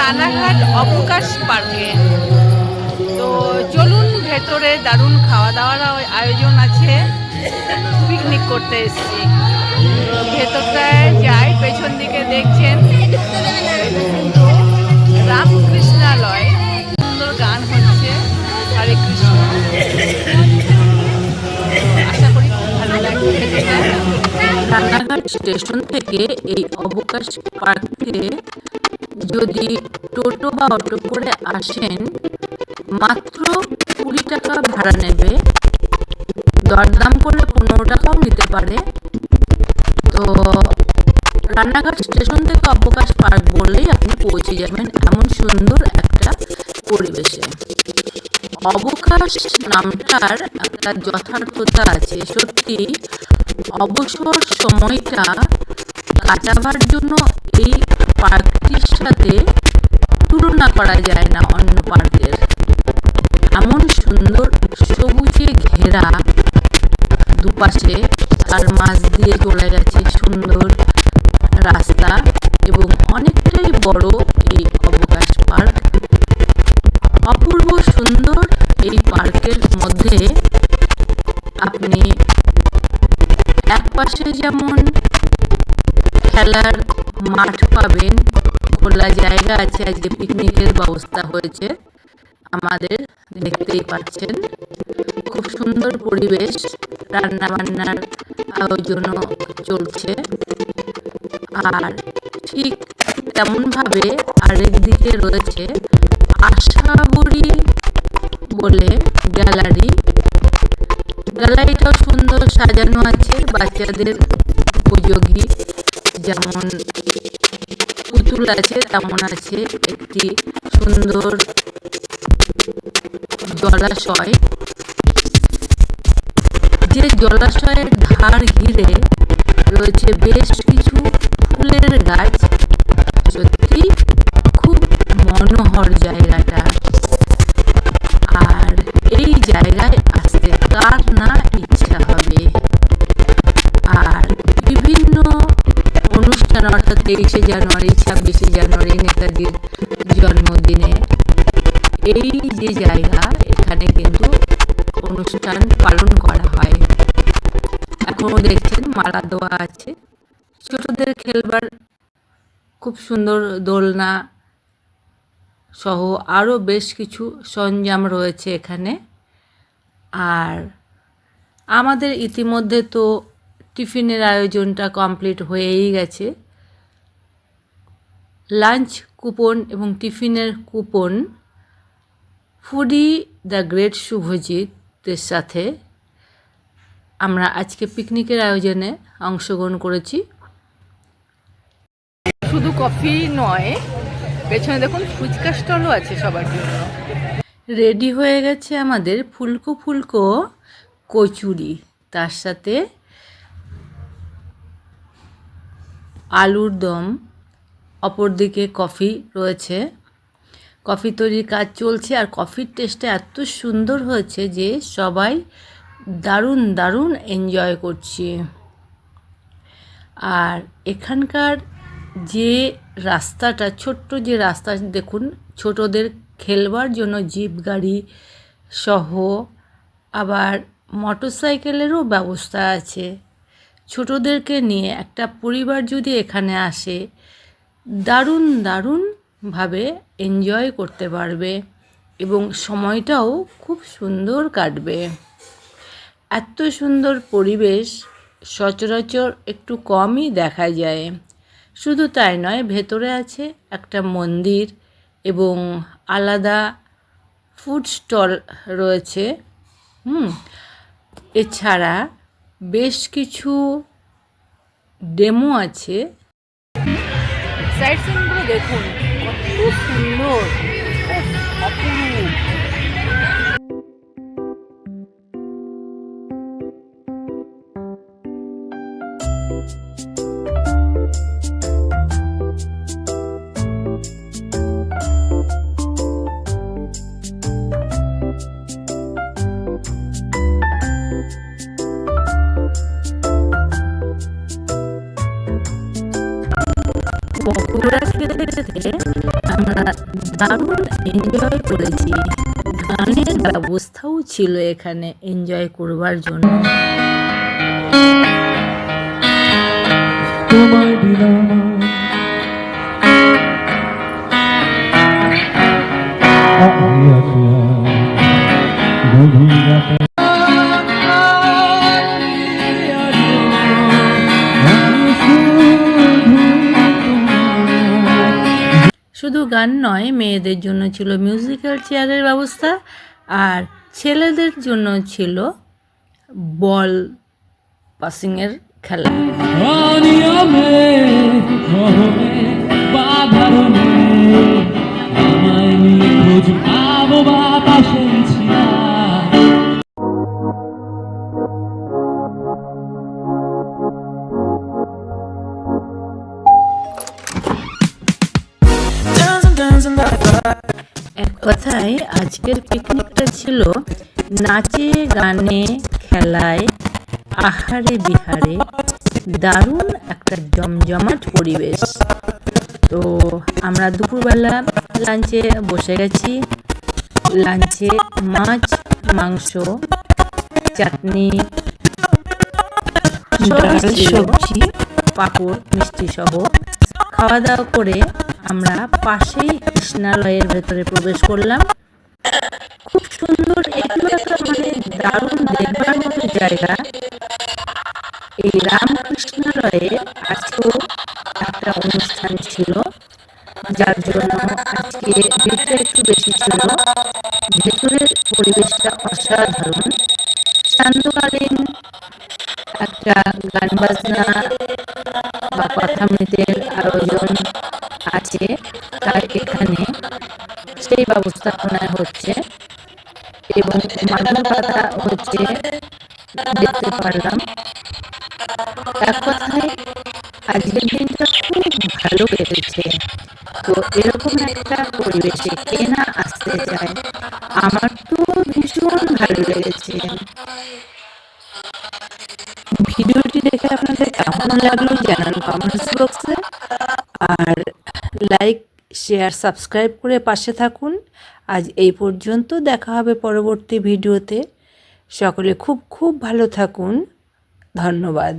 রানাঘাট অবকাশ পার্কে। তো চলুন, ভেতরে দারুণ খাওয়া দাওয়ার আয়োজন আছে। পিকনিক করতে এসেছি, ভেতরটায় যাই। পেছন দিকে দেখছেন রামকৃষ্ণালয়, সুন্দর গান হচ্ছে, হরে কৃষ্ণ। আশা করি খুব ভালো লাগবে। রানাঘাট স্টেশন থেকে এই অবকাশ পার্কে যদি টোটো বা অটো করে আসেন, মাত্র 20 টাকা ভাড়া নেবে। দরদাম করলে 15 টাকাও নিতে পারে। তো রানাঘাট স্টেশন থেকে অবকাশ পার্ক বললেই আপনি পৌঁছে যাবেন, এমন সুন্দর একটা পরিবেশে। অবকাশ নামটার একটা যথার্থতা আছে। সত্যি অবসর সময়টা কাটাবার জন্য এই পার্কটির সাথে তুলনা করা যায় না অন্য পার্কের। এমন সুন্দর সবুজে ঘেরা, দুপাশে তার মাঝ দিয়ে চলে গেছে সুন্দর রাস্তা এবং অনেকটাই বড় এই অবকাশ পার্ক। অপূর্ব সুন্দর এই পার্কের মধ্যে আপনি একপাশে যেমন খেলার মাঠ পাবেন, খোলা জায়গা আছে, আজকে পিকনিকের ব্যবস্থা হয়েছে আমাদের, দেখতেই পাচ্ছেন। খুব সুন্দর পরিবেশ, রান্না বান্নার আয়োজনও চলছে। আর ঠিক তেমনভাবে আরেক দিকে রয়েছে আশাবরী বলে গ্যালারি। গ্যালারিটাও সুন্দর সাজানো আছে, বাচ্চাদের উপযোগী। যেমন পুতুল আছে তেমন আছে একটি সুন্দর জলাশয়, যে জলাশয়ের ধার ঘিরে রয়েছে বেশ কিছু ফুলের গাছ। সত্যি খুব মনোহর জায়গাটা। আর এই জায়গায় আসতে কার না ইচ্ছা হবে। আর বিভিন্ন অনুষ্ঠান, অর্থাৎ 23শে জানুয়ারি, 26শে জানুয়ারি, নেতাজির জন্মদিনে এই যে জায়গা, এখানে কিন্তু অনুষ্ঠান পালন করা হয়। এখনও দেখছেন মালা দেওয়া আছে। ছোটদের খেলবার খুব সুন্দর দোলনা সহ আরও বেশ কিছু সরঞ্জাম রয়েছে এখানে। আর আমাদের ইতিমধ্যে তো টিফিনের আয়োজনটা কমপ্লিট হয়েই গেছে। লাঞ্চ কুপন এবং টিফিনের কুপন ফুডি দ্য গ্রেট শুভজিতের সাথে আমরা আজকে পিকনিকের আয়োজনে অংশগ্রহণ করেছি। শুধু কফি নয়, পেছনে দেখুন ফুচকা স্টলও আছে সবার জন্য। রেডি হয়ে গেছে আমাদের ফুলকো ফুলকো কচুরি, তার সাথে আলুর দম। অপরদিকে কফি রয়েছে, কফি তৈরির কাজ চলছে। আর কফির টেস্টটা এত সুন্দর হয়েছে যে সবাই দারুণ দারুণ এনজয় করছি। আর এখানকার যে রাস্তাটা, ছোট্ট যে রাস্তা দেখুন, ছোটদের খেলবার জন্য জিপ গাড়ি সহ আবার মোটরসাইকেলেরও ব্যবস্থা আছে। ছোটদেরকে নিয়ে একটা পরিবার যদি এখানে আসে, দারুণ দারুণভাবে এনজয় করতে পারবে এবং সময়টাও খুব সুন্দর কাটবে। এত সুন্দর পরিবেশ সচরাচর একটু কমই দেখা যায়। শুধু তাই নয়, ভেতরে আছে একটা মন্দির এবং আলাদা ফুড স্টল রয়েছে। এছাড়া বেশ কিছু ডেমো আছে। সাইড সিনগুলো দেখুন কত সুন্দর, অপূর্ব। পকোড়া খেতে খেতে আমরা দারুণ এনজয় করেছি। গানের ব্যবস্থাও ছিল এখানে এনজয় করবার জন্য। তোমায় দিলাম আমি আসিয়া গভীর রাতে শুধু গান নয়, মেয়েদের জন্য ছিল মিউজিক্যাল চেয়ারের ব্যবস্থা, আর ছেলেদের জন্য ছিল বল পাসিংয়ের খেলা। অনিয়মে রহমে বাধারণে আমায় নিয়ে খোঁজ পাবো বাতাসে ছিলা। এক কথায় আজকের পিকনিকটা ছিল নাচে গানে খেলায় আহারে বিহারে দারুণ একটা জমজমাট পরিবেশ। তো আমরা দুপুরবেলা লাঞ্চে বসে গেছি। লাঞ্চে মাছ, মাংস, চাটনি, ডাল, সবজি, পাঁপড়, মিষ্টি সহ খাওয়া দাওয়া করে আমরা পাশেই কৃষ্ণালয়ের ভেতরে প্রবেশ করলাম। খুব সুন্দর, এগুলো একটা মানে দারুণ দেখবার মতো জায়গা। এই রামকৃষ্ণালয়ে আজকেও একটা অনুষ্ঠান ছিল, যার জন্য আজকে ভিড়টা একটু বেশি ছিল। ভেতরের পরিবেশটা অসাধারণ। সান্ধ্যকালীন একটা গান বাজনা বা কথামৃতের আয়োজন আছে, তাই এখানে সেই ব্যবস্থাপনায় হচ্ছে এবং মাদুর পাতা হচ্ছে দেখতে পারলাম। এক কথায় আজকের দিনটা খুব ভালো কেটেছে। তো এরকম একটা পরিবেশে কে না আসতে চায়? আমার তো ভীষণ ভালো লেগেছে। ভিডিওটি দেখে আপনাদের কেমন লাগলো জানান কমেন্টস বক্সে, আর লাইক, শেয়ার, সাবস্ক্রাইব করে পাশে থাকুন। আজ এই পর্যন্ত, দেখা হবে পরবর্তী ভিডিওতে। সকলে খুব খুব ভালো থাকুন। ধন্যবাদ।